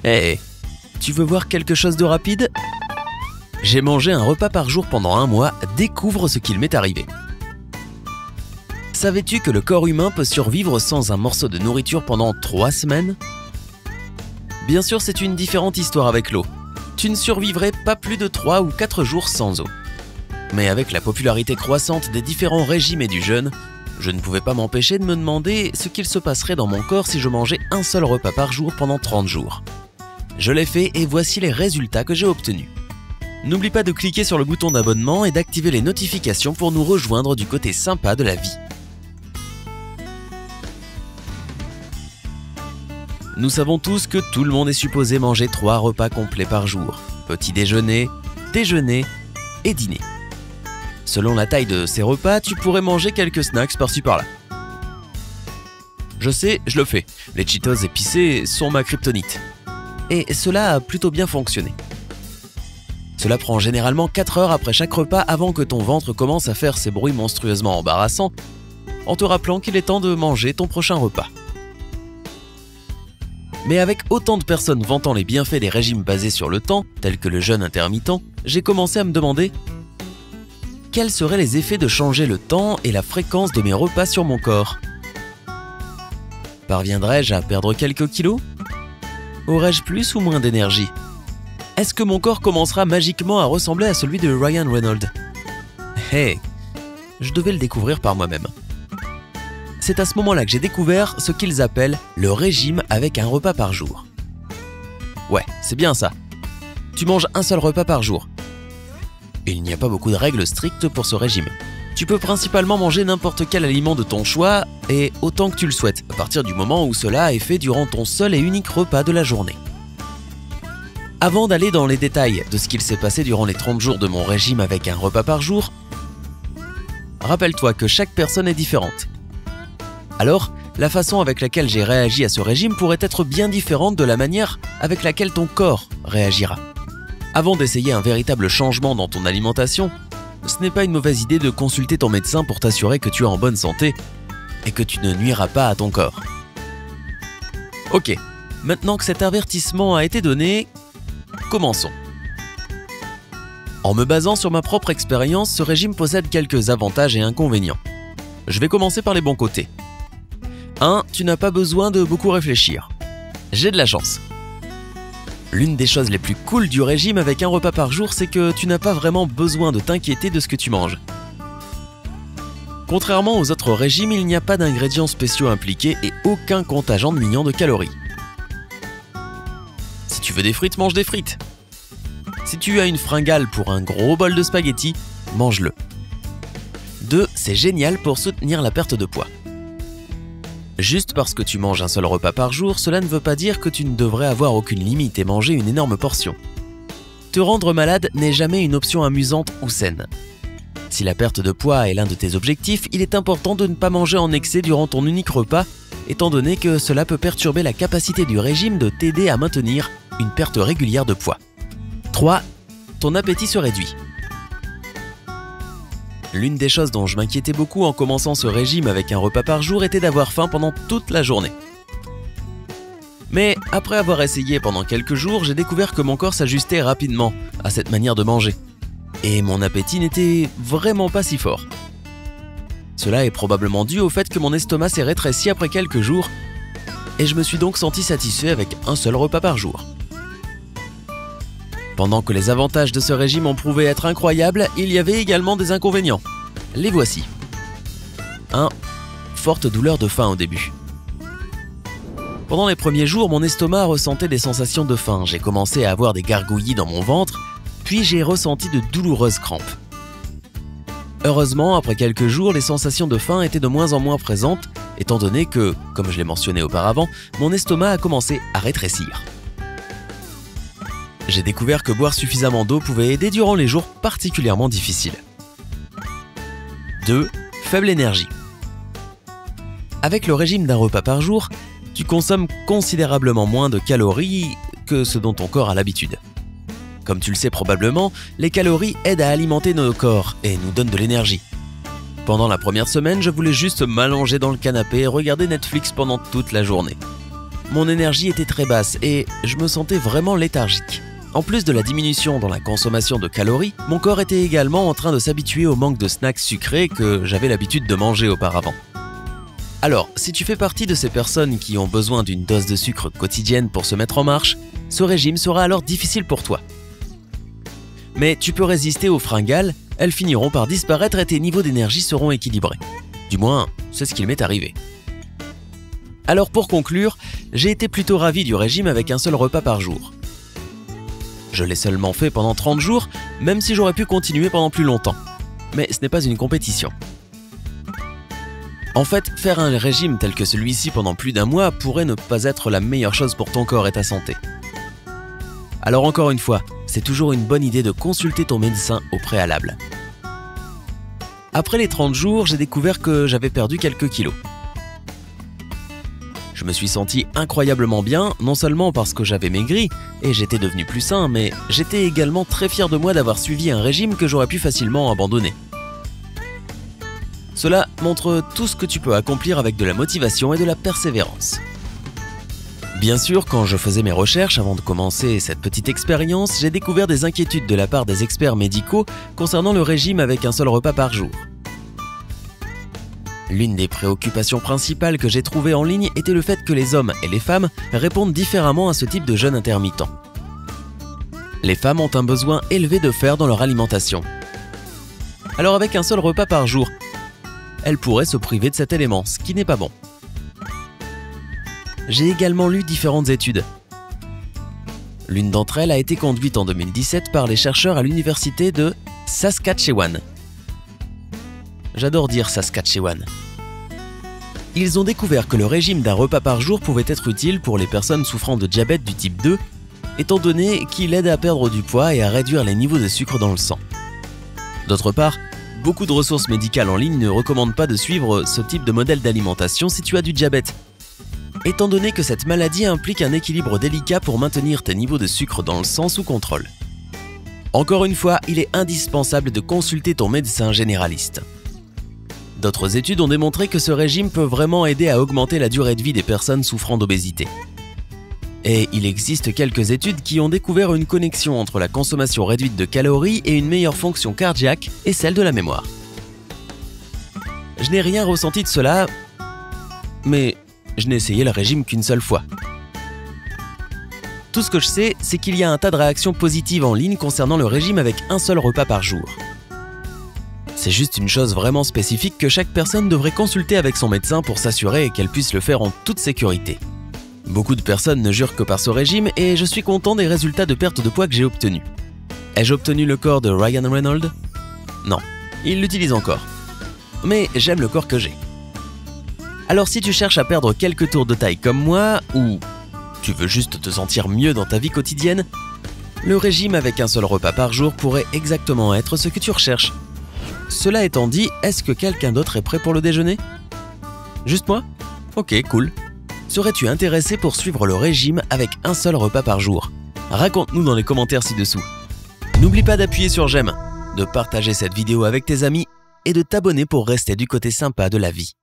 Hé, tu veux voir quelque chose de rapide? J'ai mangé un repas par jour pendant 1 mois, découvre ce qu'il m'est arrivé. Savais-tu que le corps humain peut survivre sans un morceau de nourriture pendant 3 semaines? Bien sûr, c'est une différente histoire avec l'eau. Tu ne survivrais pas plus de 3 ou 4 jours sans eau. Mais avec la popularité croissante des différents régimes et du jeûne, je ne pouvais pas m'empêcher de me demander ce qu'il se passerait dans mon corps si je mangeais un seul repas par jour pendant 30 jours. Je l'ai fait et voici les résultats que j'ai obtenus. N'oublie pas de cliquer sur le bouton d'abonnement et d'activer les notifications pour nous rejoindre du côté sympa de la vie. Nous savons tous que tout le monde est supposé manger 3 repas complets par jour. Petit déjeuner, déjeuner et dîner. Selon la taille de ces repas, tu pourrais manger quelques snacks par-ci par-là. Je sais, je le fais. Les Cheetos épicés sont ma kryptonite. Et cela a plutôt bien fonctionné. Cela prend généralement 4 heures après chaque repas avant que ton ventre commence à faire ces bruits monstrueusement embarrassants, en te rappelant qu'il est temps de manger ton prochain repas. Mais avec autant de personnes vantant les bienfaits des régimes basés sur le temps, tels que le jeûne intermittent, j'ai commencé à me demander quels seraient les effets de changer le temps et la fréquence de mes repas sur mon corps. Parviendrais-je à perdre quelques kilos? Aurais-je plus ou moins d'énergie? Est-ce que mon corps commencera magiquement à ressembler à celui de Ryan Reynolds? Hey, je devais le découvrir par moi-même. C'est à ce moment-là que j'ai découvert ce qu'ils appellent le régime avec un repas par jour. Ouais, c'est bien ça. Tu manges un seul repas par jour. Il n'y a pas beaucoup de règles strictes pour ce régime. Tu peux principalement manger n'importe quel aliment de ton choix et autant que tu le souhaites, à partir du moment où cela est fait durant ton seul et unique repas de la journée. Avant d'aller dans les détails de ce qu'il s'est passé durant les 30 jours de mon régime avec un repas par jour, rappelle-toi que chaque personne est différente. Alors, la façon avec laquelle j'ai réagi à ce régime pourrait être bien différente de la manière avec laquelle ton corps réagira. Avant d'essayer un véritable changement dans ton alimentation, ce n'est pas une mauvaise idée de consulter ton médecin pour t'assurer que tu es en bonne santé et que tu ne nuiras pas à ton corps. Ok, maintenant que cet avertissement a été donné, commençons. En me basant sur ma propre expérience, ce régime possède quelques avantages et inconvénients. Je vais commencer par les bons côtés. 1. Tu n'as pas besoin de beaucoup réfléchir. J'ai de la chance. L'une des choses les plus cool du régime avec un repas par jour, c'est que tu n'as pas vraiment besoin de t'inquiéter de ce que tu manges. Contrairement aux autres régimes, il n'y a pas d'ingrédients spéciaux impliqués et aucun contingent de millions de calories. Si tu veux des frites, mange des frites. Si tu as une fringale pour un gros bol de spaghettis, mange-le. 2. C'est génial pour soutenir la perte de poids. Juste parce que tu manges un seul repas par jour, cela ne veut pas dire que tu ne devrais avoir aucune limite et manger une énorme portion. Te rendre malade n'est jamais une option amusante ou saine. Si la perte de poids est l'un de tes objectifs, il est important de ne pas manger en excès durant ton unique repas, étant donné que cela peut perturber la capacité du régime de t'aider à maintenir une perte régulière de poids. 3. Ton appétit se réduit. L'une des choses dont je m'inquiétais beaucoup en commençant ce régime avec un repas par jour était d'avoir faim pendant toute la journée. Mais après avoir essayé pendant quelques jours, j'ai découvert que mon corps s'ajustait rapidement à cette manière de manger. Et mon appétit n'était vraiment pas si fort. Cela est probablement dû au fait que mon estomac s'est rétréci après quelques jours et je me suis donc senti satisfait avec un seul repas par jour. Pendant que les avantages de ce régime ont prouvé être incroyables, il y avait également des inconvénients. Les voici. 1. Forte douleur de faim au début. Pendant les premiers jours, mon estomac ressentait des sensations de faim. J'ai commencé à avoir des gargouillis dans mon ventre, puis j'ai ressenti de douloureuses crampes. Heureusement, après quelques jours, les sensations de faim étaient de moins en moins présentes, étant donné que, comme je l'ai mentionné auparavant, mon estomac a commencé à rétrécir. J'ai découvert que boire suffisamment d'eau pouvait aider durant les jours particulièrement difficiles. 2. Faible énergie. Avec le régime d'un repas par jour, tu consommes considérablement moins de calories que ce dont ton corps a l'habitude. Comme tu le sais probablement, les calories aident à alimenter nos corps et nous donnent de l'énergie. Pendant la première semaine, je voulais juste m'allonger dans le canapé et regarder Netflix pendant toute la journée. mon énergie était très basse et je me sentais vraiment léthargique. En plus de la diminution dans la consommation de calories, mon corps était également en train de s'habituer au manque de snacks sucrés que j'avais l'habitude de manger auparavant. Alors, si tu fais partie de ces personnes qui ont besoin d'une dose de sucre quotidienne pour se mettre en marche, ce régime sera alors difficile pour toi. Mais tu peux résister aux fringales, elles finiront par disparaître et tes niveaux d'énergie seront équilibrés. Du moins, c'est ce qu'il m'est arrivé. Alors pour conclure, j'ai été plutôt ravi du régime avec un seul repas par jour. Je l'ai seulement fait pendant 30 jours, même si j'aurais pu continuer pendant plus longtemps. Mais ce n'est pas une compétition. En fait, faire un régime tel que celui-ci pendant plus d'un mois pourrait ne pas être la meilleure chose pour ton corps et ta santé. Alors encore une fois, c'est toujours une bonne idée de consulter ton médecin au préalable. Après les 30 jours, j'ai découvert que j'avais perdu quelques kilos. Je me suis senti incroyablement bien, non seulement parce que j'avais maigri et j'étais devenu plus sain, mais j'étais également très fier de moi d'avoir suivi un régime que j'aurais pu facilement abandonner. Cela montre tout ce que tu peux accomplir avec de la motivation et de la persévérance. Bien sûr, quand je faisais mes recherches avant de commencer cette petite expérience, j'ai découvert des inquiétudes de la part des experts médicaux concernant le régime avec un seul repas par jour. L'une des préoccupations principales que j'ai trouvées en ligne était le fait que les hommes et les femmes répondent différemment à ce type de jeûne intermittent. Les femmes ont un besoin élevé de fer dans leur alimentation. Alors avec un seul repas par jour, elles pourraient se priver de cet élément, ce qui n'est pas bon. J'ai également lu différentes études. L'une d'entre elles a été conduite en 2017 par les chercheurs à l'université de Saskatchewan. J'adore dire Saskatchewan. Ils ont découvert que le régime d'un repas par jour pouvait être utile pour les personnes souffrant de diabète du type 2, étant donné qu'il aide à perdre du poids et à réduire les niveaux de sucre dans le sang. D'autre part, beaucoup de ressources médicales en ligne ne recommandent pas de suivre ce type de modèle d'alimentation si tu as du diabète, étant donné que cette maladie implique un équilibre délicat pour maintenir tes niveaux de sucre dans le sang sous contrôle. Encore une fois, il est indispensable de consulter ton médecin généraliste. D'autres études ont démontré que ce régime peut vraiment aider à augmenter la durée de vie des personnes souffrant d'obésité. Et il existe quelques études qui ont découvert une connexion entre la consommation réduite de calories et une meilleure fonction cardiaque et celle de la mémoire. Je n'ai rien ressenti de cela, mais je n'ai essayé le régime qu'une seule fois. Tout ce que je sais, c'est qu'il y a un tas de réactions positives en ligne concernant le régime avec un seul repas par jour. C'est juste une chose vraiment spécifique que chaque personne devrait consulter avec son médecin pour s'assurer qu'elle puisse le faire en toute sécurité. Beaucoup de personnes ne jurent que par ce régime et je suis content des résultats de perte de poids que j'ai obtenus. Ai-je obtenu le corps de Ryan Reynolds? Non, il l'utilise encore. Mais j'aime le corps que j'ai. Alors si tu cherches à perdre quelques tours de taille comme moi, ou tu veux juste te sentir mieux dans ta vie quotidienne, le régime avec un seul repas par jour pourrait exactement être ce que tu recherches. Cela étant dit, est-ce que quelqu'un d'autre est prêt pour le déjeuner? Juste moi? Ok, cool. Serais-tu intéressé pour suivre le régime avec un seul repas par jour? Raconte-nous dans les commentaires ci-dessous. N'oublie pas d'appuyer sur j'aime, de partager cette vidéo avec tes amis et de t'abonner pour rester du côté sympa de la vie.